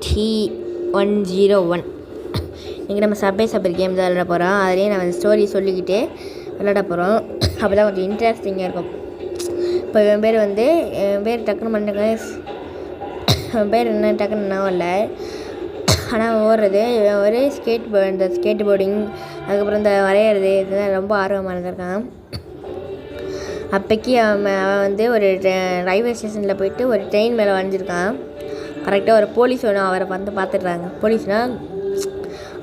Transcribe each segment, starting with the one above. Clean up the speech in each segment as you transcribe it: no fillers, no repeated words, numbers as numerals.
T101 இன்றைக்கி நம்ம சபர் game தான் விளையாட போகிறோம். அதுலேயே நம்ம ஸ்டோரி சொல்லிக்கிட்டே விளையாட போகிறோம். அப்போ தான் கொஞ்சம் இன்ட்ரெஸ்டிங்காக இருக்கும். இப்போ என் பேர் டக்குன்னு பண்ணுங்க. என் பேர் என்ன டக்குன்னு நான் இல்லை, ஆனால் ஓடுறது ஒரே இந்த ஸ்கேட் போர்டிங், அதுக்கப்புறம் இந்த வரைகிறது, இதுதான் ரொம்ப ஆர்வமாக இருந்திருக்கான். அப்போக்கி அவன் ஒரு ரயில்வே ஸ்டேஷனில் போயிட்டு ஒரு ட்ரெயின் மேலே வரைஞ்சிருக்கான். கரெக்டாக ஒரு போலீஸ் ஒன்று அவரை பார்த்துட்றாங்க. போலீஸ்னால்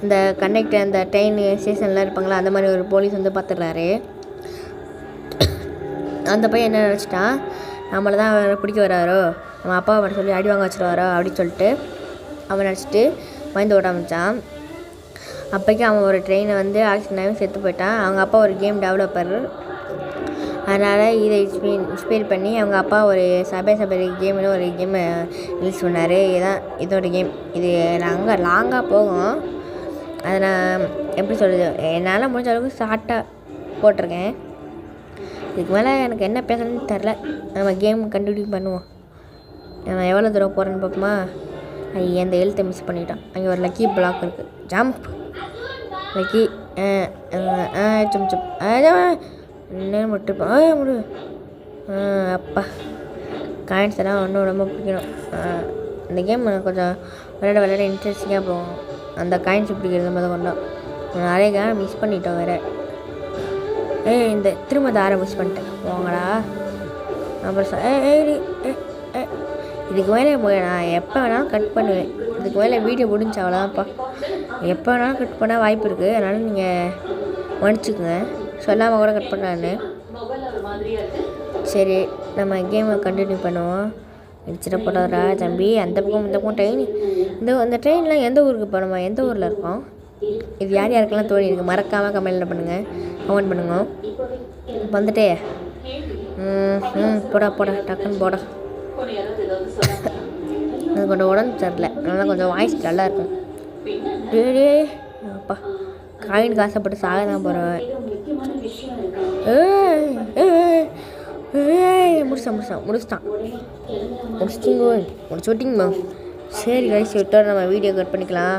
அந்த கண்டக்டர், அந்த ட்ரெயின் ஸ்டேஷனில் இருப்பாங்களா, அந்த மாதிரி ஒரு போலீஸ் பார்த்துட்றாரு. அந்த பையன் என்ன நினச்சிட்டான், நம்மளை தான் பிடிக்க வராரோ, நம்ம அப்பாவை மட்டும் சொல்லி அடி வாங்க வச்சுருவாரோ அப்படின்னு சொல்லிட்டு அவன் நினச்சிட்டு பயந்து ஓட ஆரம்பித்தான். அப்போக்கி அவன் ஒரு ட்ரெயினை ஆக்சிடென்ட் ஆகி செத்து போயிட்டான். அவங்க அப்பா ஒரு கேம் டெவலப்பர், அதனால் இதை இன்ஸ்பயர் பண்ணி அவங்க அப்பா ஒரு சபர் கேம்னு ஒரு கேமை ரிலீஸ் பண்ணார். இதுதான் இதோட கேம். இது நாங்கள் லாங்காக போகும். அதை நான் எப்படி சொல்கிறது, என்னால் முடிஞ்ச அளவுக்கு ஷார்ட்டாக போட்டிருக்கேன். இதுக்கு மேலே எனக்கு என்ன பேசணும்னு தெரில. நம்ம கேம் கண்டினியூ பண்ணுவோம். நம்ம எவ்வளோ தூரம் போகிறேன்னு பார்ப்போமா. அந்த எழுத்தை மிஸ் பண்ணிட்டோம். அங்கே ஒரு லக்கி பிளாக் இருக்குது. ஜம்ப் லக்கி என்ன மட்டும் முடி. அப்பா காயின்ஸ் எல்லாம் ஒன்றும் ரொம்ப பிடிக்கணும். இந்த கேம் கொஞ்சம் விளையாட இன்ட்ரெஸ்டிங்காக போகும். அந்த காயின்ஸ் பிடிக்கிறது மாதிரி கொண்டோம். நிறைய மிஸ் பண்ணிட்டோம் வேறு. இந்த திரும்ப தாரை மிஸ் பண்ணிட்டேன். போங்கடா. அப்புறம் இதுக்கு மேலே நான் எப்போ வேணாலும் கட் பண்ணுவேன். இதுக்கு மேலே வீடியோ முடிஞ்சு அவ்வளோதான்ப்பா. எப்போ வேணாலும் கட் பண்ண வாய்ப்பு இருக்குது. அதனால் நீங்கள் மன்னிச்சுக்குங்க, சொல்லாமல் கூட கட் பண்ணான்னு. சரி, நம்ம கேமை கண்டினியூ பண்ணுவோம். இடிச்சிட போடாதா தம்பி. அந்த பக்கம் இந்த பக்கம் ட்ரெயின். அந்த ட்ரெயின்லாம் எந்த ஊருக்கு போகணுமா, எந்த ஊரில் இருக்கோம்? இது யார் யாருக்கெல்லாம் தோணி இருக்குது மறக்காமல் கமெண்ட் பண்ணுங்கள், கமெண்ட் பண்ணுங்க. வந்துட்டே போடா டக்குன்னு போடா. அது கொஞ்சம் உடம்பு சரியில்லை, அதனால் கொஞ்சம் வாய்ஸ் நல்லா இருக்கும். அப்பா காயின் காசப்பட்டு சாக தான் போகிறேன். முடிச்சிட்டிங்க. சரி கைஸ், விட்டோம். நம்ம வீடியோ கட் பண்ணிக்கலாம்.